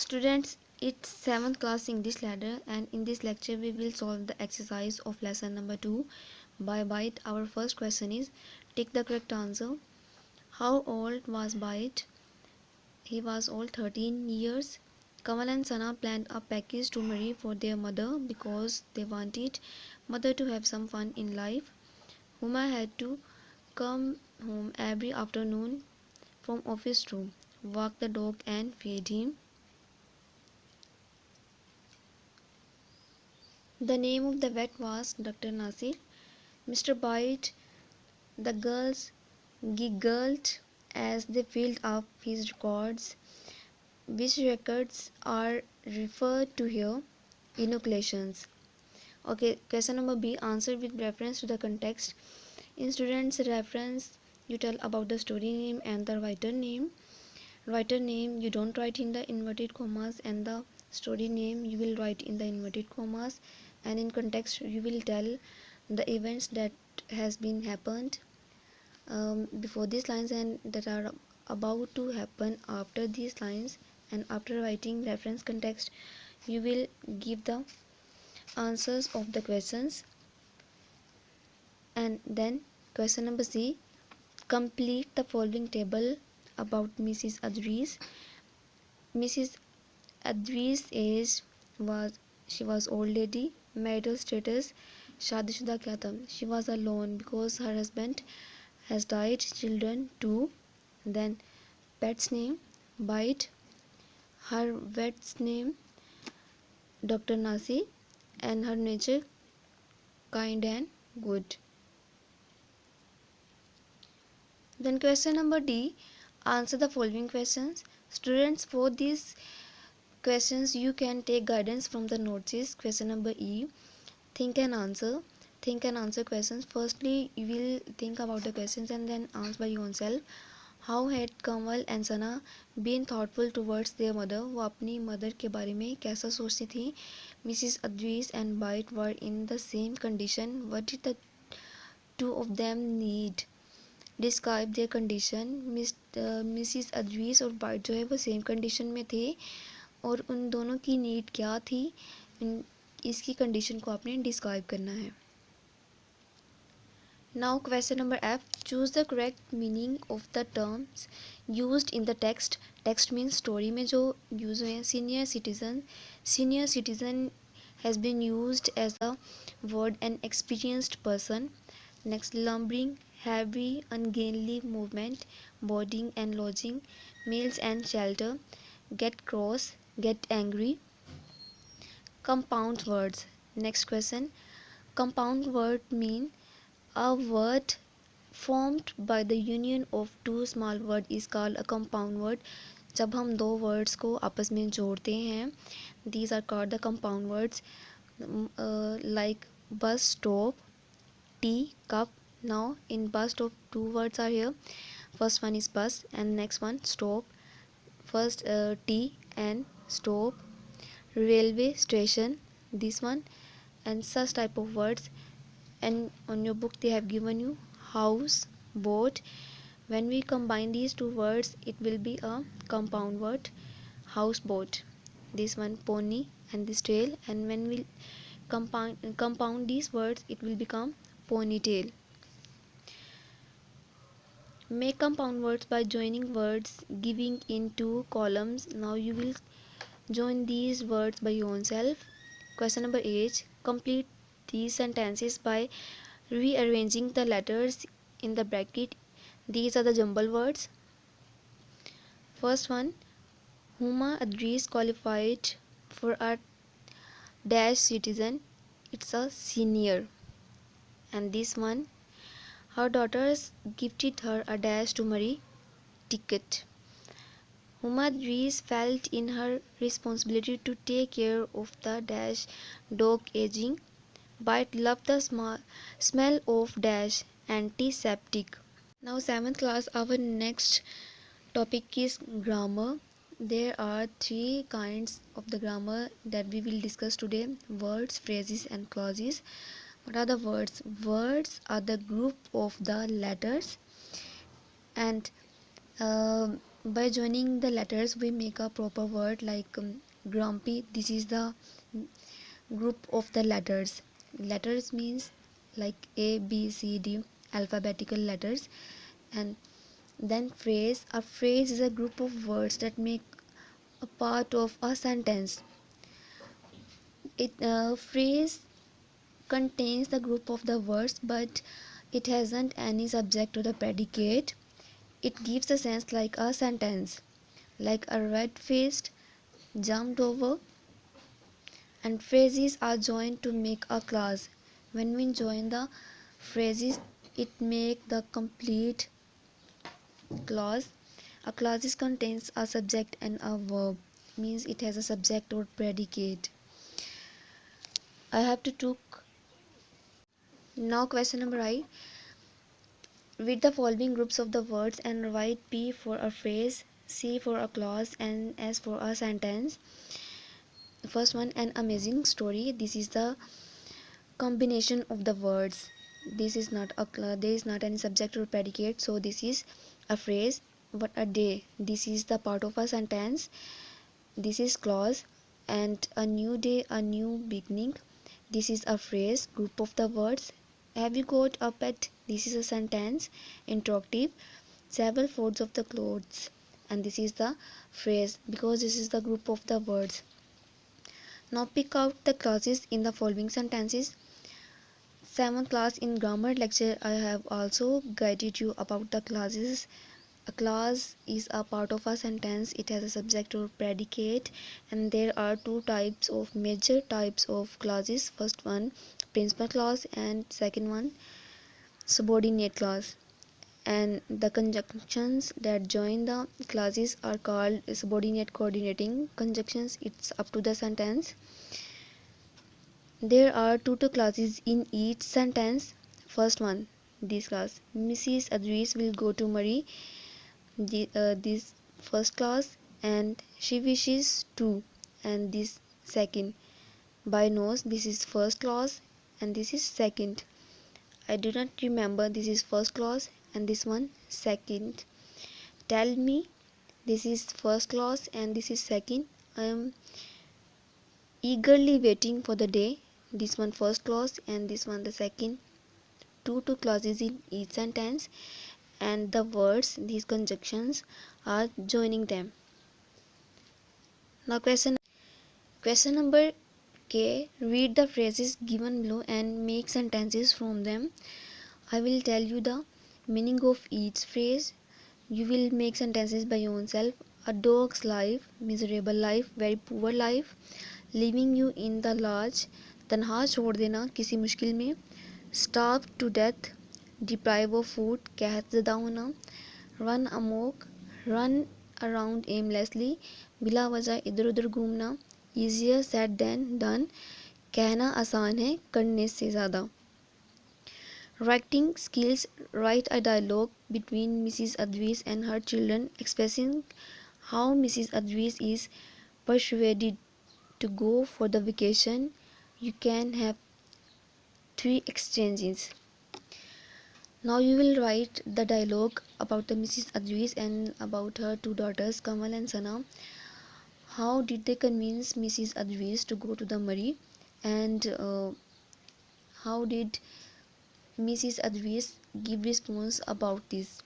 Students, it's 7th class English ladder, and in this lecture we will solve the exercise of lesson number 2 by Byte. Our first question is, take the correct answer. How old was Byte? He was old 13 years. Kamal and Sana planned a package to Marie for their mother because they wanted mother to have some fun in life. Huma had to come home every afternoon from office to walk the dog and feed him. The name of the vet was Dr. Nasir. Mr. Byte, the girls giggled as they filled up his records. Which records are referred to here? Inoculations. Okay, question number B. Answer with reference to the context. In students' reference, you tell about the story name and the writer name. Writer name you don't write in the inverted commas, and the story name you will write in the inverted commas. And in context, you will tell the events that has been happened before these lines and that are about to happen after these lines. And after writing reference context, you will give the answers of the questions. And then question number C, complete the following table about Mrs. Adris. Mrs. Adris' age was, she was old lady. Marital status, शादीशुदा क्या था? She was alone because her husband has died. Children 2. Then pet's name, Byte. Her vet's name, Dr. Nasi. And her nature, kind and good. Then question number D, answer the following questions. Students, for these questions you can take guidance from the notes. Question number E, think and answer. Think and answer questions. Firstly, you will think about the questions and then answer by yourself. How had Kamal and Sana been thoughtful towards their mother? वो अपनी mother के बारे में कैसा सोचती थी? Mrs. Adris and Byte were in the same condition. What did the two of them need? Describe their condition. Mrs. Adris और Byte जो है वो सेम कंडीशन में थे और उन दोनों की नीड क्या थी, इसकी कंडीशन को आपने डिस्क्राइब करना है. Now question number F, choose the correct meaning of the terms used in the text. Text means story में जो use हुए हैं. Senior citizen. Senior citizen has been used as a word an experienced person. Next, lumbering, heavy, ungainly movement, boarding and lodging, meals and shelter, get cross, get angry. Compound words. Next question, compound word mean a word formed by the union of two small word is called a compound word. जब हम दो words को आपस में जोड़ते हैं, these are called the compound words. Like bus stop, tea cup. Now in bus stop, two words are here. First one is bus and next one stop. First tea and stop. Railway station, this one, and such type of words. And on your book they have given you house, boat. When we combine these two words, it will be a compound word, houseboat. This one pony and this tail, and when we compound these words, it will become ponytail. Make compound words by joining words giving in two columns. Now you will join these words by yourself. Question number 8, complete these sentences by rearranging the letters in the bracket. These are the jumble words. First one, Huma Adris qualified for a dash citizen. It's a senior. And this one, her daughters gifted her a dash to marry ticket. Huma Adris felt in her responsibility to take care of the dash dog aging, but loved the smell of dash antiseptic. Now 7th class, our next topic is grammar. There are 3 kinds of the grammar that we will discuss today: words, phrases and clauses. What are the words? Words are the group of the letters, and By joining the letters we make a proper word like grumpy. This is the group of the letters. Letters means like A, B, C, D, alphabetical letters. And then phrase. A phrase is a group of words that make a part of a sentence. Phrase contains the group of the words, but it hasn't any subject or the predicate. It gives a sense like a sentence, like a red-faced, jumped over. And phrases are joined to make a clause. When we join the phrases, it make the complete clause. A clause contains a subject and a verb, means it has a subject or predicate. I have to took now question number I. Read the following groups of the words and write P for a phrase, C for a clause, and S for a sentence. First one, an amazing story. This is the combination of the words. This is not a there is not any subject or predicate, so this is a phrase. But a day, this is the part of a sentence. This is clause. And a new day, a new beginning, this is a phrase, group of the words. Have you got a pet? This is a sentence, interrogative. Several folds of the clothes, and this is the phrase because this is the group of the words. Now pick out the clauses in the following sentences. 7th class in grammar lecture I have also guided you about the clauses. A clause is a part of a sentence. It has a subject or predicate, and there are two types of major types of clauses. First one, principal clause, and second one, subordinate clause. And the conjunctions that join the clauses are called subordinate coordinating conjunctions. It's up to the sentence. There are two clauses in each sentence. First one, this clause, Mrs. Adris will go to Murray. This first clause, and she wishes to, and this second, by nose, this is first clause and this is second. I do not remember, this is first clause and this one second. Tell me, this is first clause and this is second. I am eagerly waiting for the day, this one first clause and this one the second. Two clauses in each sentence, and the words, these conjunctions are joining them. Now question number K. Read the phrases given below and make sentences from them. I will tell you the meaning of each phrase. You will make sentences by yourself. A dog's life, miserable life, very poor life. Leaving you in the lurch, तन्हा छोड़ देना किसी मुश्किल में. Starve to death, deprive of food, कहत ज़दा होना. Run amok, run around aimlessly, बिला वजह इधर उधर घूमना. Easier said than done, कहना आसान है करने से ज़्यादा. Writing skills, write a dialogue between Mrs. Advis and her children expressing how Mrs. Advis is persuaded to go for the vacation. You can have 3 exchanges. Now you will write the dialogue about the Mrs. Advis and about her two daughters Kamal and Sana. How did they convince Mrs. Advis to go to the Murray, and how did Mrs. Advis give response about this?